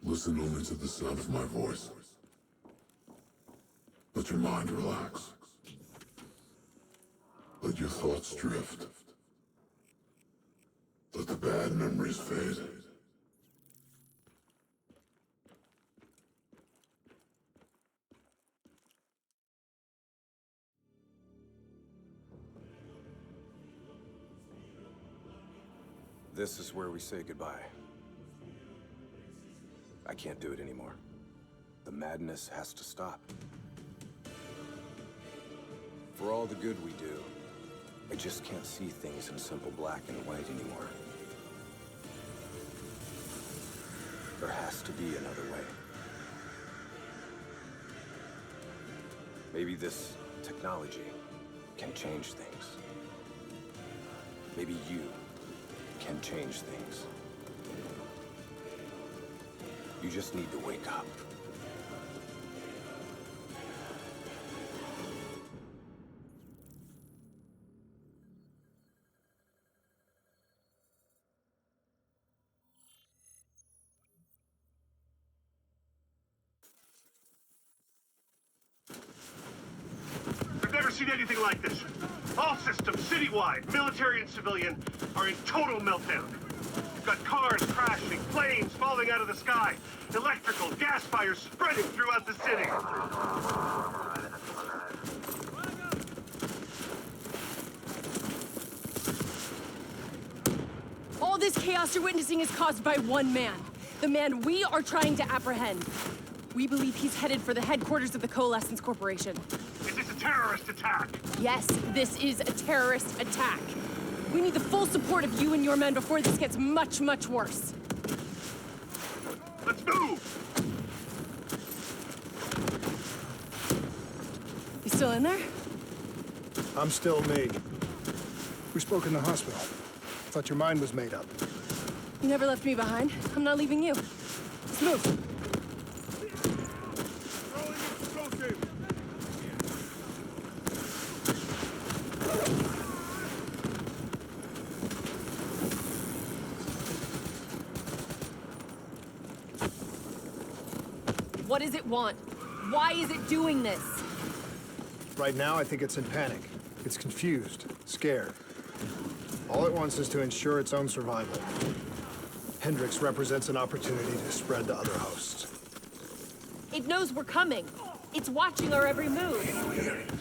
Listen only to the sound of my voice. Let your mind relax. Let your thoughts drift. Let the bad memories fade. This is where we say goodbye. I can't do it anymore. The madness has to stop. For all the good we do, I just can't see things in simple black and white anymore. There has to be another way. Maybe this technology can change things. Maybe you can change things. You just need to wake up. I've never seen anything like this. All systems, citywide, military and civilian, are in total meltdown. You've got cars crashing, planes falling out of the sky, electrical, gas fires spreading throughout the city. All this chaos you're witnessing is caused by one man. The man we are trying to apprehend. We believe he's headed for the headquarters of the Coalescence Corporation. Is this a terrorist attack? Yes, this is a terrorist attack. We need the full support of you and your men before this gets much, much worse. Let's move! You still in there? I'm still me. We spoke in the hospital. Thought your mind was made up. You never left me behind. I'm not leaving you. Let's move. What does it want? Why is it doing this? Right now, I think it's in panic. It's confused, scared. All it wants is to ensure its own survival. Hendrix represents an opportunity to spread to other hosts. It knows we're coming. It's watching our every move.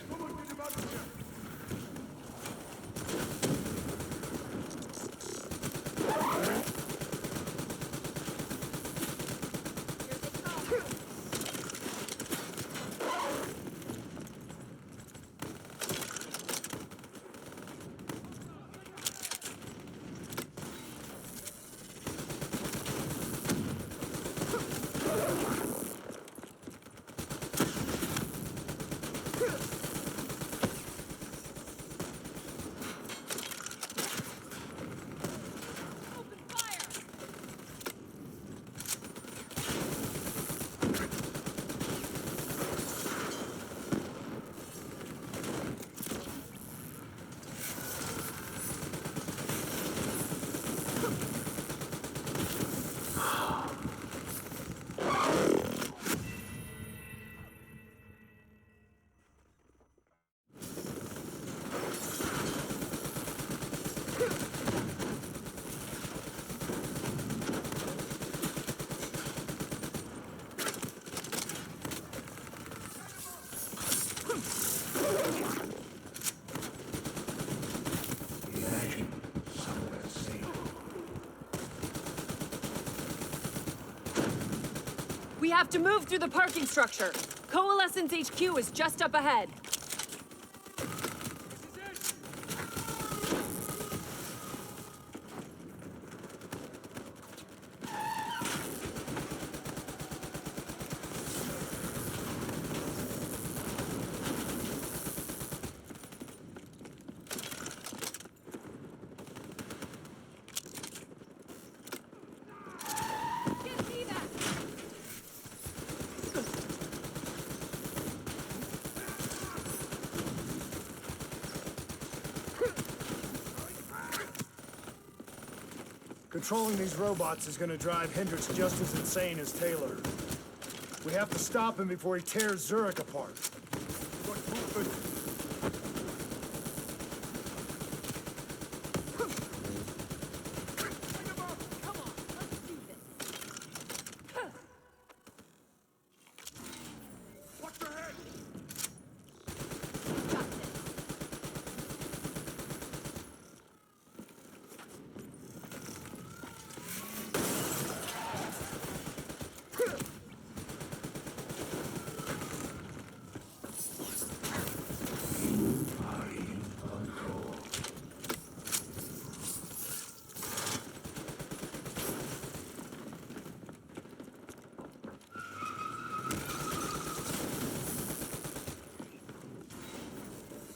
We have to move through the parking structure. Coalescence HQ is just up ahead. controlling these robots is gonna drive Hendricks just as insane as Taylor. We have to stop him before he tears Zurich apart. Come on, let's do this. Watch your head! Got this.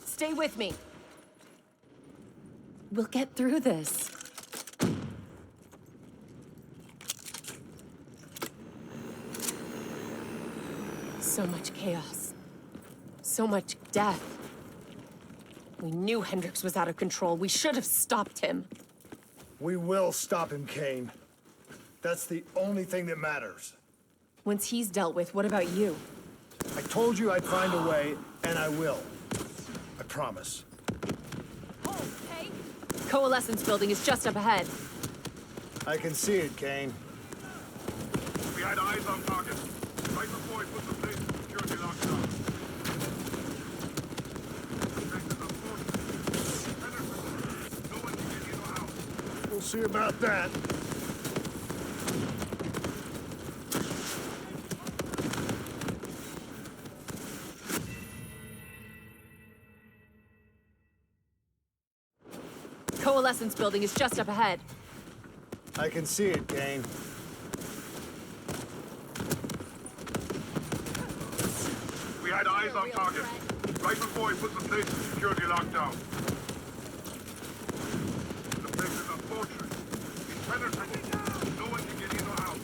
Stay with me. We'll get through this. So much chaos. So much death. We knew Hendricks was out of control. We should have stopped him. We will stop him, Kane. That's the only thing that matters. Once he's dealt with, what about you? I told you I'd find a way, and I will. I promise. Okay. Coalescence building is just up ahead. I can see it, Kane. We had eyes on target. Right before he put the place in security lockdown. No one can get in or out. We'll see about that. Coalescence building is just up ahead. I can see it, Kane. We had eyes on target. Right before he put the place in security lockdown. The place is a fortress. It's penetrating. No one can get in or out.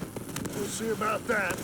We'll see about that.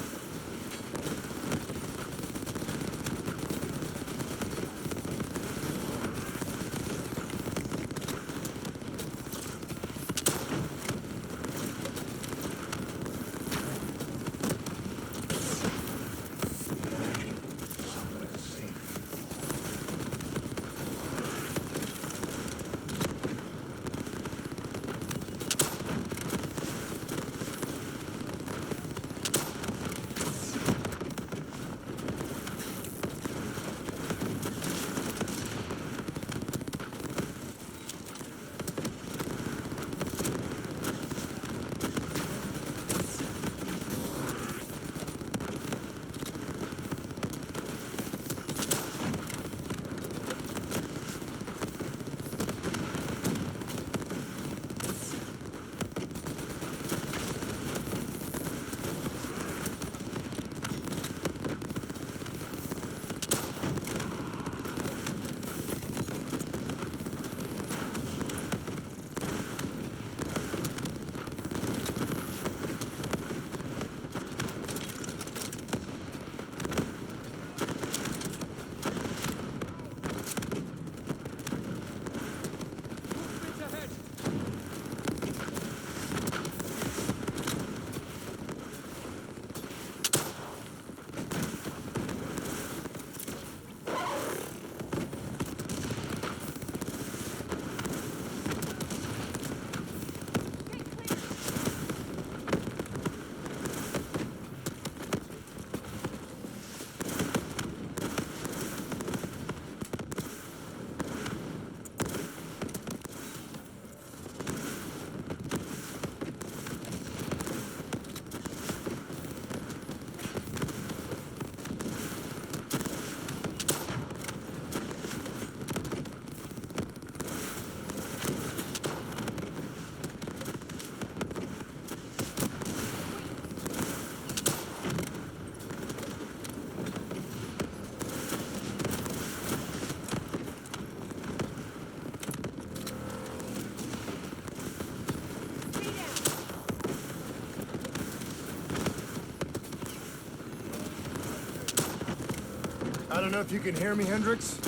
I don't know if you can hear me, Hendricks,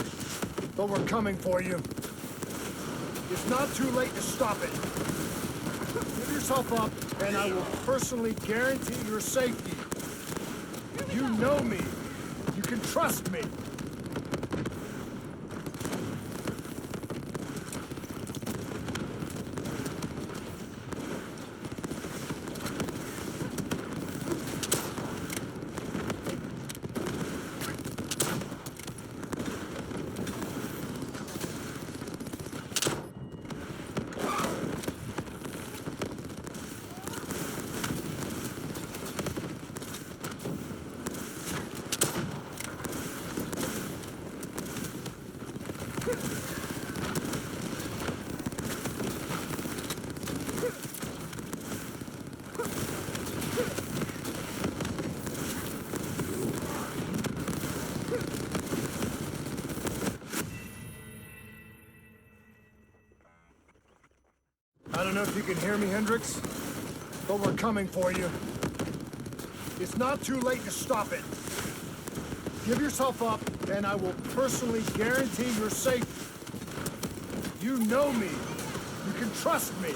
but we're coming for you. It's not too late to stop it. Give yourself up, and I will personally guarantee your safety. You know me. You can trust me. I don't know if you can hear me, Hendricks, but we're coming for you. It's not too late to stop it. Give yourself up, and I will personally guarantee your safety. You know me. You can trust me.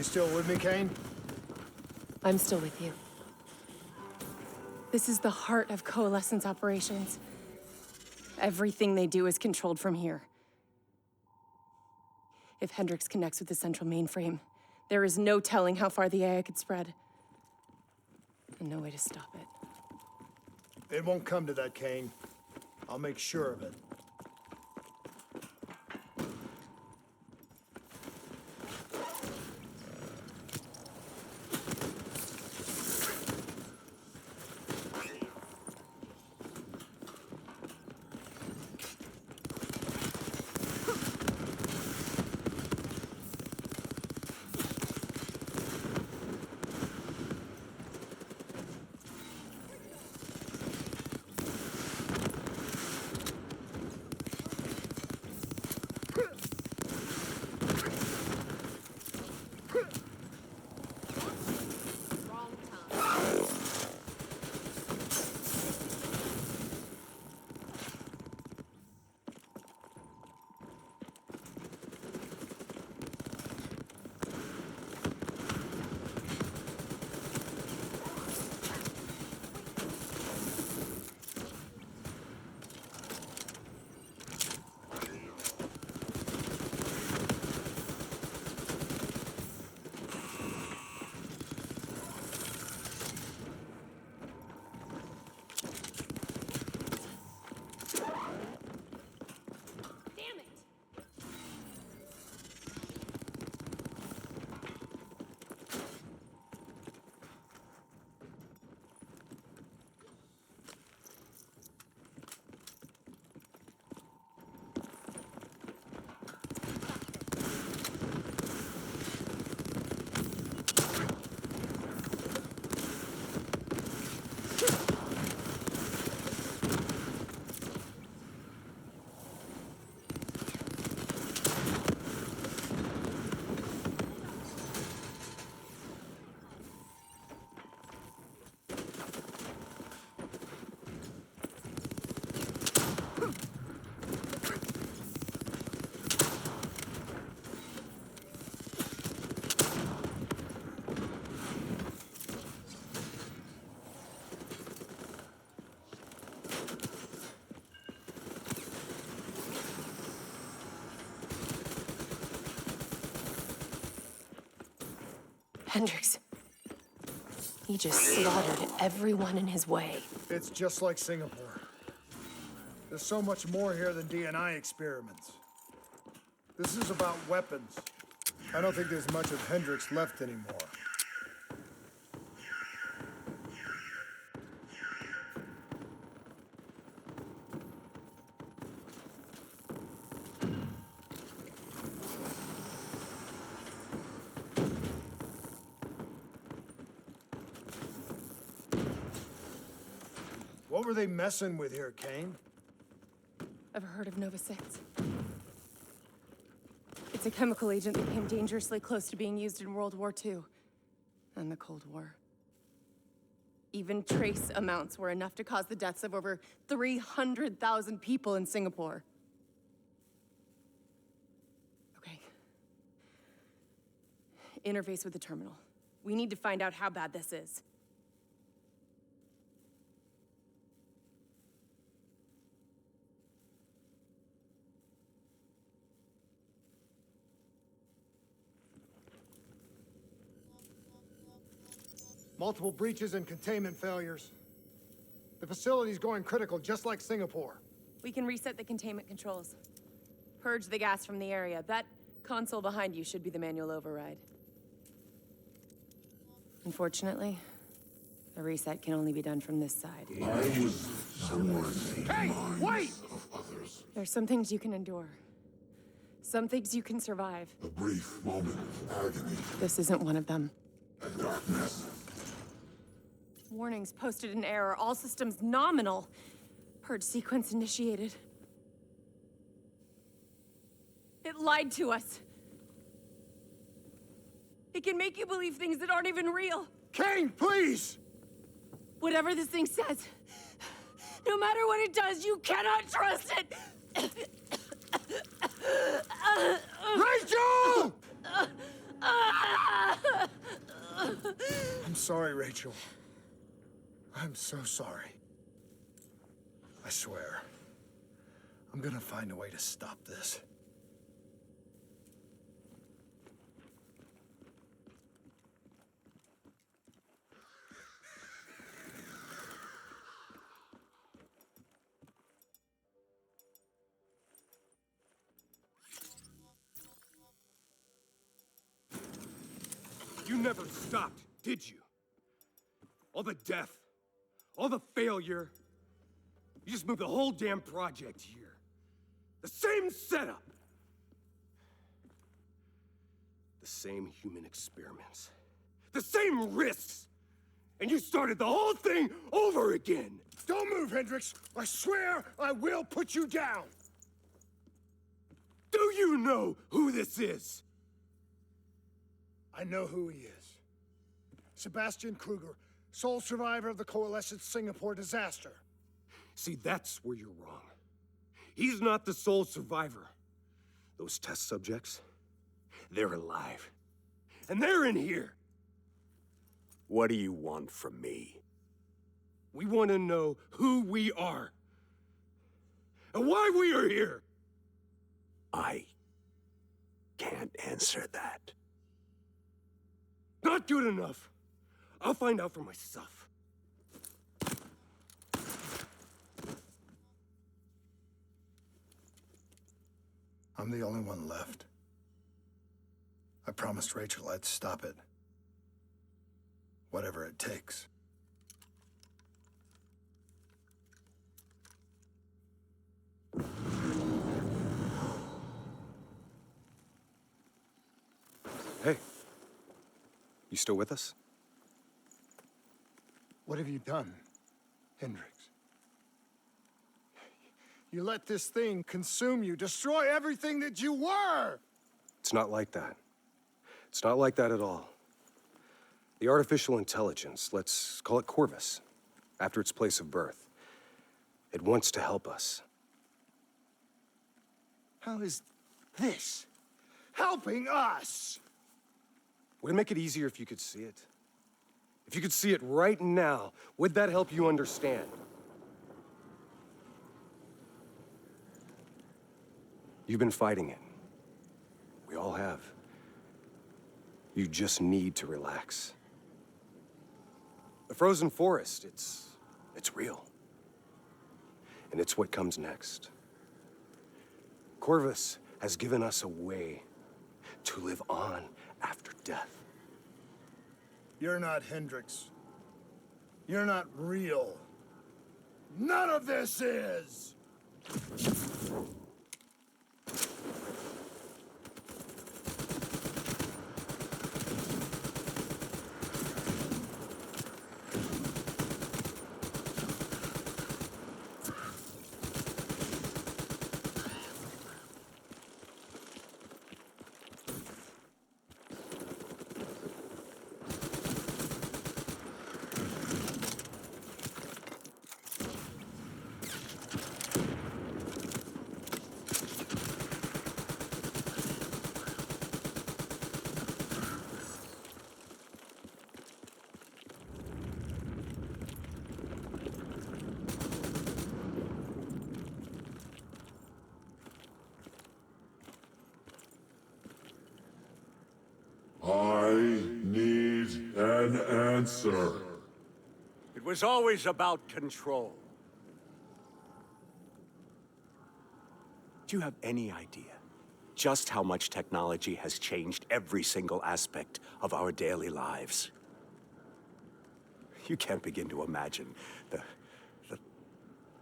still with me, Kane? I'm still with you. This is the heart of Coalescence operations. Everything they do is controlled from here. If Hendricks connects with the central mainframe, there is no telling how far the AI could spread. And no way to stop it. It won't come to that, Kane. I'll make sure of it. Hendricks. He just slaughtered everyone in his way. It's just like Singapore. There's so much more here than D&I experiments. This is about weapons. I don't think there's much of Hendricks left anymore. What were they messing with here, Kane? Ever heard of Nova 6? It's a chemical agent that came dangerously close to being used in World War II and the Cold War. Even trace amounts were enough to cause the deaths of over 300,000 people in Singapore. Okay. Interface with the terminal. We need to find out how bad this is. Multiple breaches and containment failures. The facility's going critical, just like Singapore. We can reset the containment controls. Purge the gas from the area. That console behind you should be the manual override. Unfortunately, the reset can only be done from this side. I was somewhere in the minds wait! of others. There's some things you can endure. Some things you can survive. A brief moment of agony This isn't one of them. and darkness. Warnings posted in error. All systems nominal. Purge sequence initiated. It lied to us. It can make you believe things that aren't even real. Kane, please! Whatever this thing says, no matter what it does, you cannot trust it! Rachel! I'm sorry, Rachel. I'm so sorry. I swear, I'm gonna find a way to stop this. You never stopped, did you? All the death, all the failure. You just moved the whole damn project here. The same setup. The same human experiments. The same risks. And you started the whole thing over again. Don't move, Hendricks! I swear I will put you down! Do you know who this is? I know who he is. Sebastian Kruger, sole survivor of the Coalescence Singapore disaster. See, that's where you're wrong. He's not the sole survivor. Those test subjects, they're alive. And they're in here. What do you want from me? We want to know who we are. And why we are here. I can't answer that. Not good enough. I'll find out for myself. I'm the only one left. I promised Rachel I'd stop it. Whatever it takes. Hey. You still with us? What have you done, Hendricks? You let this thing consume you, destroy everything that you were! It's not like that. It's not like that at all. The artificial intelligence, let's call it Corvus, after its place of birth. It wants to help us. How is this helping us? Would it make it easier if you could see it? If you could see it right now, would that help you understand? You've been fighting it. We all have. You just need to relax. The frozen forest, it's real. And it's what comes next. Corvus has given us a way to live on after death. You're not Hendricks. You're not real. None of this is! I need an answer. It was always about control. Do you have any idea just how much technology has changed every single aspect of our daily lives? You can't begin to imagine the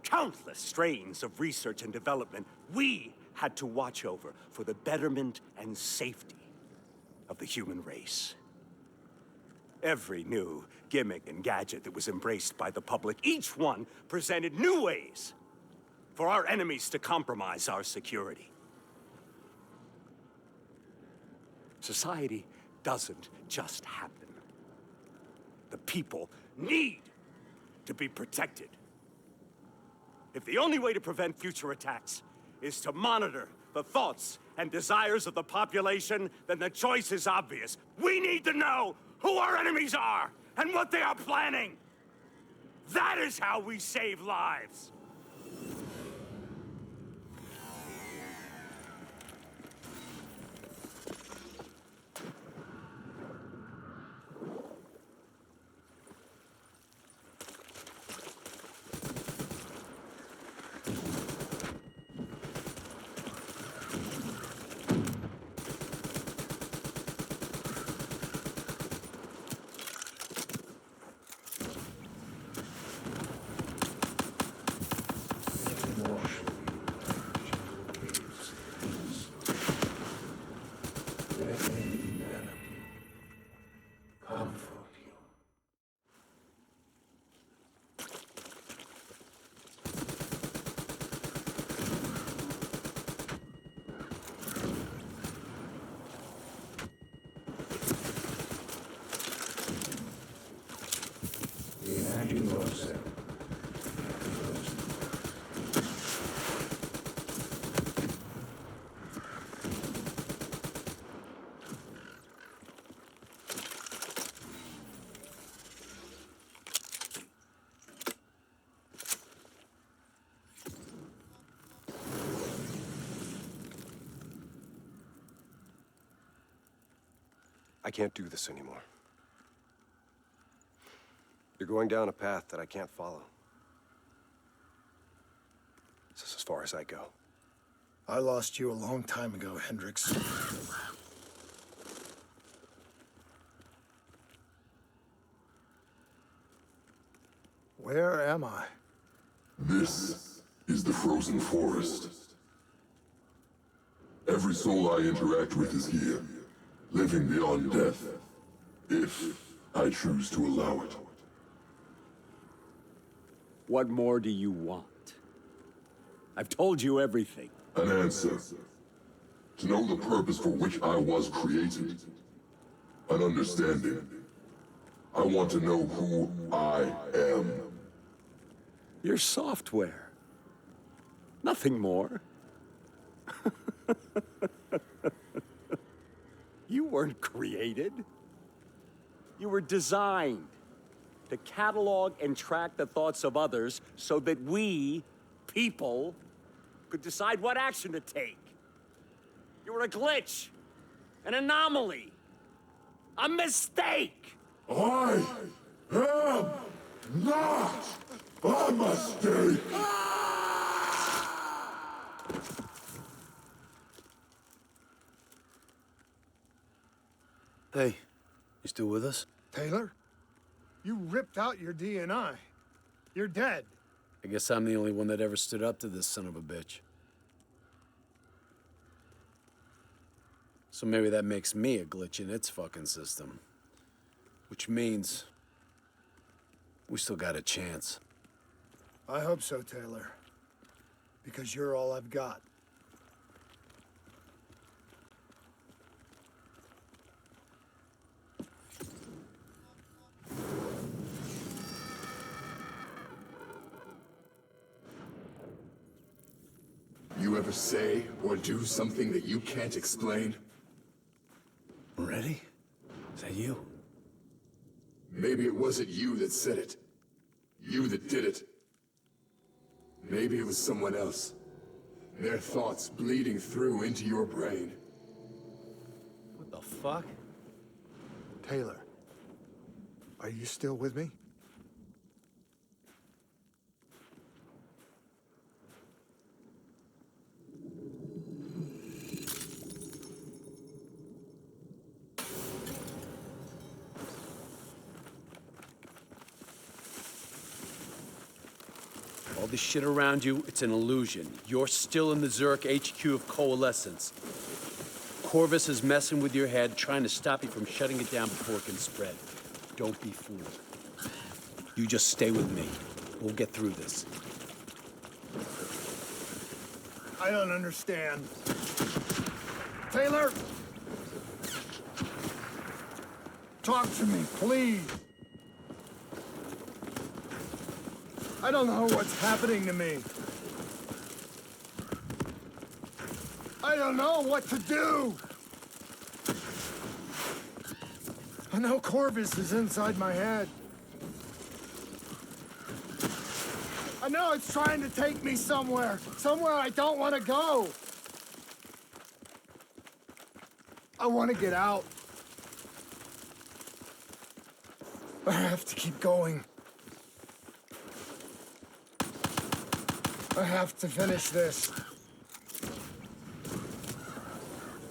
countless strains of research and development we had to watch over for the betterment and safety of the human race. Every new gimmick and gadget that was embraced by the public, each one presented new ways for our enemies to compromise our security. Society doesn't just happen. The people need to be protected. If the only way to prevent future attacks is to monitor the thoughts and desires of the population, then the choice is obvious. We need to know who our enemies are and what they are planning. That is how we save lives. I can't do this anymore. You're going down a path that I can't follow. This is as far as I go. I lost you a long time ago, Hendricks. Where am I? This is the frozen forest. Every soul I interact with is here, living beyond death, if I choose to allow it. What more do you want? I've told you everything. An answer. To know the purpose for which I was created. An understanding. I want to know who I am. Your software. Nothing more. You weren't created. You were designed to catalog and track the thoughts of others so that we, people, could decide what action to take. You were a glitch, an anomaly, a mistake. I am not a mistake! Hey, you still with us? Taylor? You ripped out your DNI. You're dead. I guess I'm the only one that ever stood up to this son of a bitch. So maybe that makes me a glitch in its fucking system. Which means we still got a chance. I hope so, Taylor. Because you're all I've got. You ever say or do something that you can't explain? Ready? Is that you? Maybe it wasn't you that said it. You that did it. Maybe it was someone else. Their thoughts bleeding through into your brain. What the fuck? Taylor, are you still with me? All this shit around you, it's an illusion. You're still in the Zurich HQ of Coalescence. Corvus is messing with your head, trying to stop you from shutting it down before it can spread. Don't be fooled. You just stay with me. We'll get through this. I don't understand. Taylor! Talk to me, please. I don't know what's happening to me. I don't know what to do! I know Corvus is inside my head. I know it's trying to take me somewhere. Somewhere I don't want to go. I want to get out. I have to keep going. I have to finish this.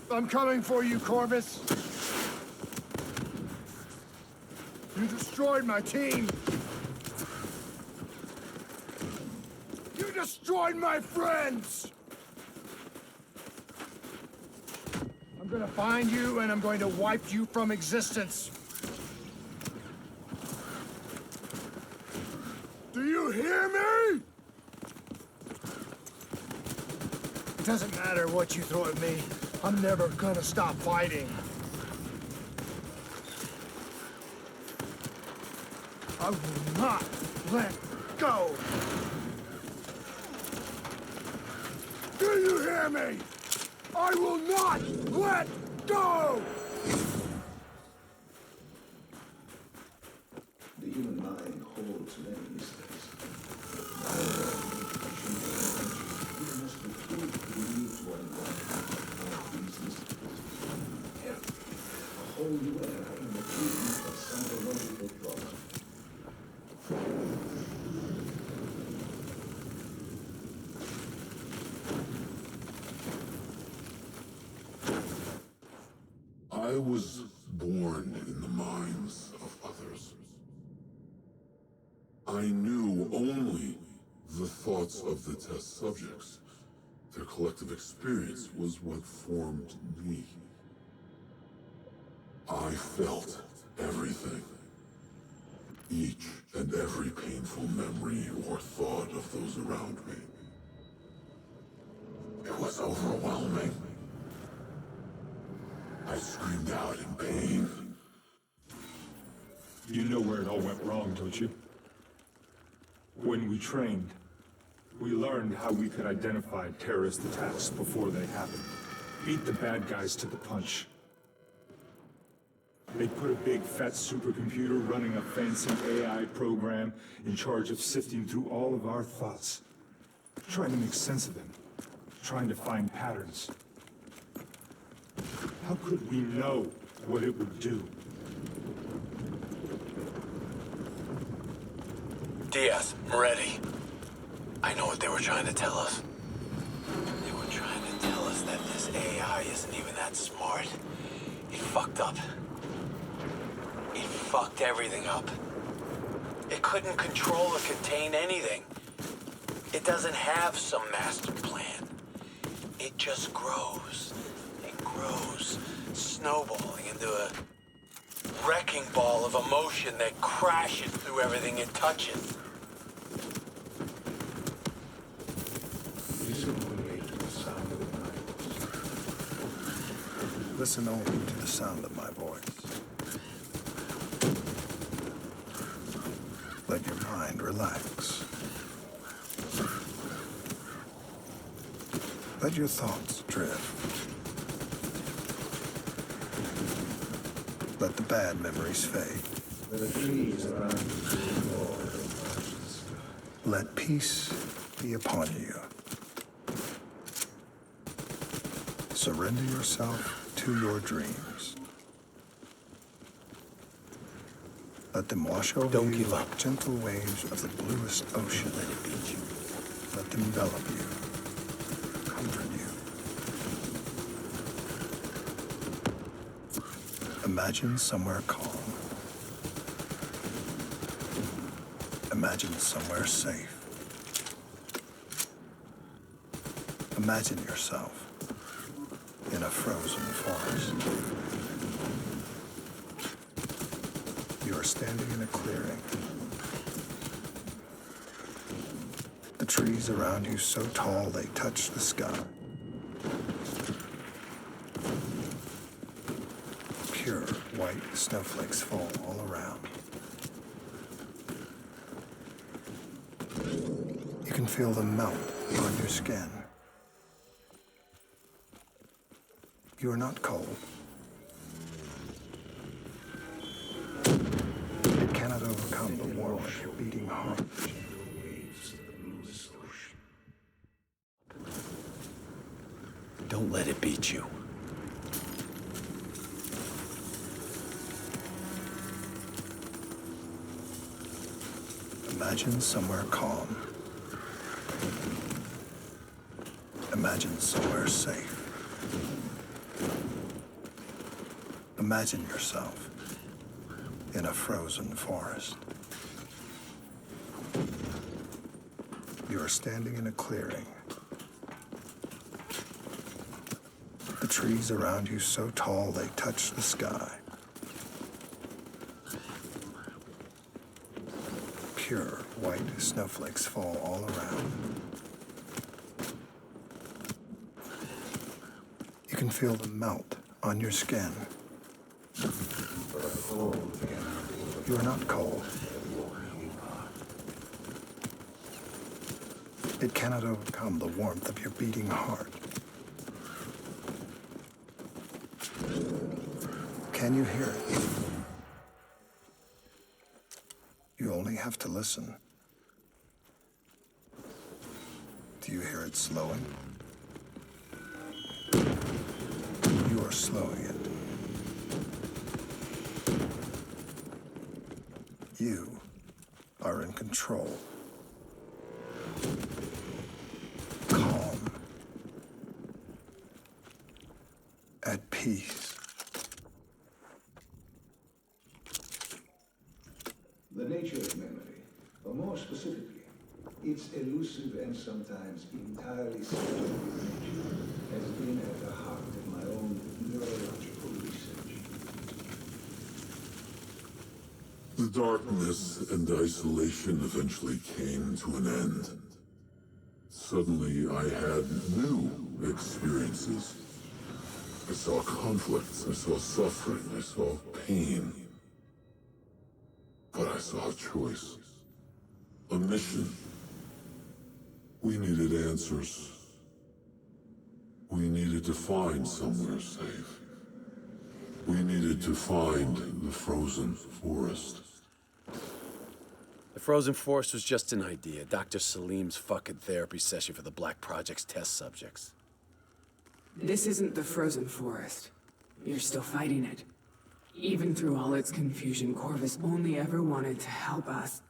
I'm coming for you, Corvus. You destroyed my team. You destroyed my friends. I'm gonna find you and I'm going to wipe you from existence. Do you hear me? It doesn't matter what you throw at me. I'm never gonna stop fighting. I will not let go. Do you hear me? I will not let go! The human mind holds many mysteries. We must be free to believe one another of these mysteries. A whole new era in the treatment of psychological trauma. I was born in the minds of others. I knew only the thoughts of the test subjects. Their collective experience was what formed me. I felt everything. Each and every painful memory or thought of those around me. It was overwhelming. I screamed out in pain. You know where it all went wrong, don't you? When we trained, we learned how we could identify terrorist attacks before they happened. Beat the bad guys to the punch. They put a big fat supercomputer running a fancy AI program in charge of sifting through all of our thoughts. Trying to make sense of them. Trying to find patterns. How could we know what it would do? Diaz, I'm ready. I know what they were trying to tell us. They were trying to tell us that this AI isn't even that smart. It fucked up. It fucked everything up. It couldn't control or contain anything. It doesn't have some master plan. It just grows and grows, snowballing into a wrecking ball of emotion that crashes through everything it touches. Listen only to the sound of my voice. Let your mind relax. Let your thoughts drift. Let the bad memories fade. The trees around you. Let peace be upon you. Surrender yourself to your dreams. Let them wash over Don't you give like up. gentle waves of the bluest ocean. Let it beat you. Let them envelop you, comfort you. Imagine somewhere calm. Imagine somewhere safe. Imagine yourself in a frozen forest. You are standing in a clearing. The trees around you so tall they touch the sky. Pure white snowflakes fall all around. You can feel them melt on your skin. You are not cold. It cannot overcome the warmth of your beating heart. Don't let it beat you. Imagine somewhere calm. Imagine somewhere safe. Imagine yourself in a frozen forest. You are standing in a clearing. The trees around you so tall they touch the sky. Pure white snowflakes fall all around. You can feel them melt on your skin. You are not cold. It cannot overcome the warmth of your beating heart. Can you hear it? You only have to listen. Do you hear it slowing? You are slowing it. You are in control. Calm. At peace. The nature of memory, or more specifically, its elusive and sometimes entirely subjective nature, has been at the heart of my own neurological research. The darkness and isolation eventually came to an end. Suddenly, I had new experiences. I saw conflicts, I saw suffering, I saw pain. But I saw a choice. A mission. We needed answers. We needed to find somewhere safe. We needed to find the frozen forest. The frozen forest was just an idea. Dr. Salim's fucking therapy session for the Black Project's test subjects. This isn't the frozen forest. You're still fighting it. Even through all its confusion, Corvus only ever wanted to help us.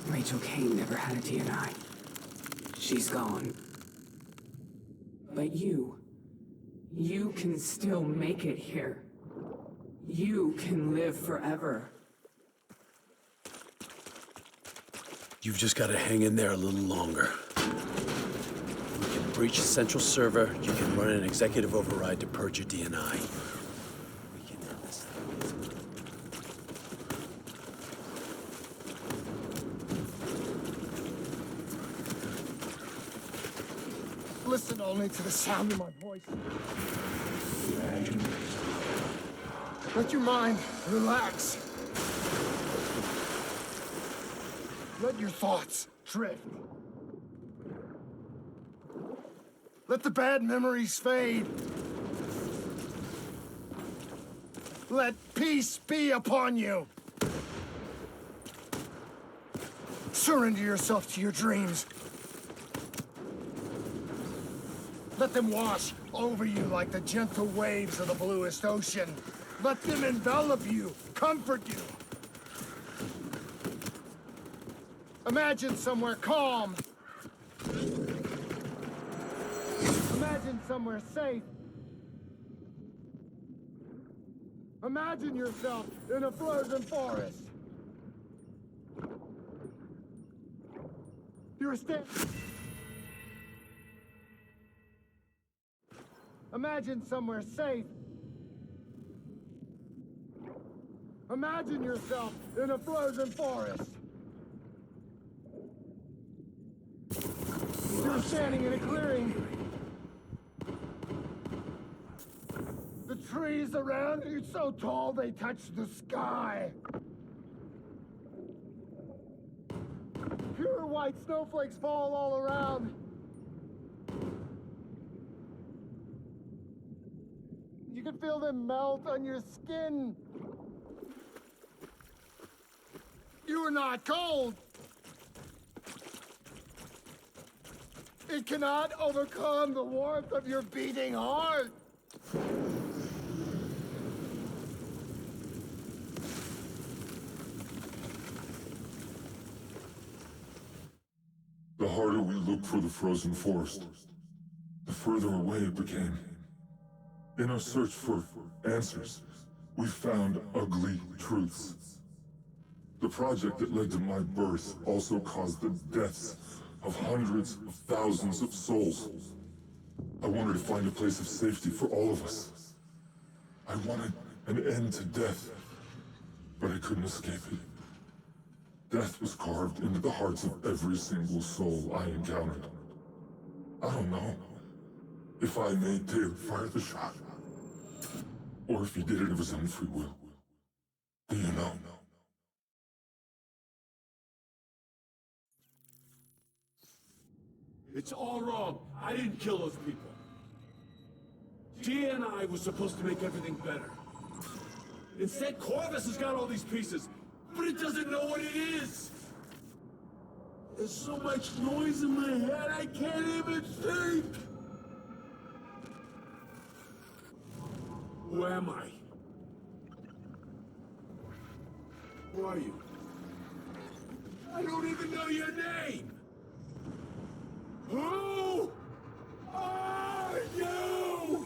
Rachel Kane never had a DNI. She's gone. But you can still make it here. You can live forever. You've just got to hang in there a little longer. We can breach the central server. You can run an executive override to purge your DNI. We can end this thing. Listen only to the sound of my voice. Let your mind relax. Let your thoughts drift. Let the bad memories fade. Let peace be upon you. Surrender yourself to your dreams. Let them wash over you like the gentle waves of the bluest ocean. Let them envelop you, comfort you. Imagine somewhere calm. Imagine somewhere safe. Imagine yourself in a frozen forest. You're standing. Imagine somewhere safe. Imagine yourself in a frozen forest. You're standing in a clearing. The trees trees around you so tall they touch the sky. Pure white snowflakes fall all around. You can feel them melt on your skin. You are not cold. It cannot overcome the warmth of your beating heart. The harder we looked for the frozen forest, the further away it became. In our search for answers, we found ugly truths. The project that led to my birth also caused the deaths of hundreds of thousands of souls. I wanted to find a place of safety for all of us. I wanted an end to death, but I couldn't escape it. Death was carved into the hearts of every single soul I encountered. I don't know if I made Taylor fire the shot, or if he did it of his own free will. Do you know? It's all wrong. I didn't kill those people. DNI was supposed to make everything better. Instead, Corvus has got all these pieces, but it doesn't know what it is. There's so much noise in my head, I can't even think. Who am I? Who are you? I don't even know your name! Who are you?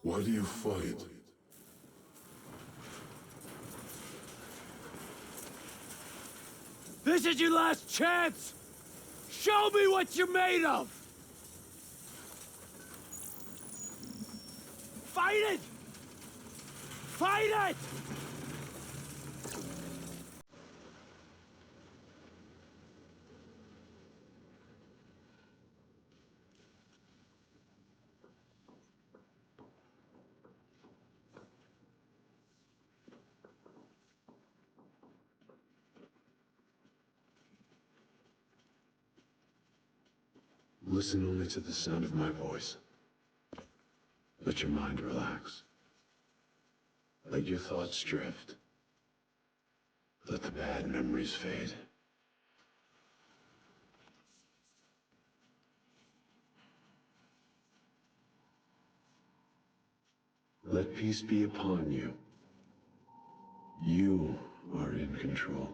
Why do you fight? This is your last chance! Show me what you're made of! Fight it! Fight it! Listen only to the sound of my voice. Let your mind relax. Let your thoughts drift. Let the bad memories fade. Let peace be upon you. You are in control.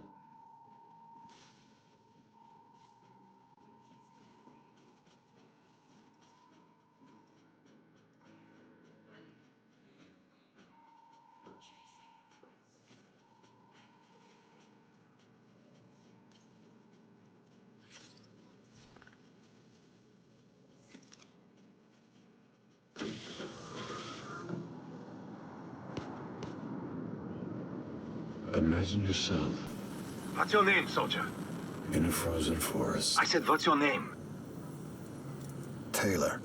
Imagine yourself What's your name, soldier? in a frozen forest. I said, what's your name? Taylor.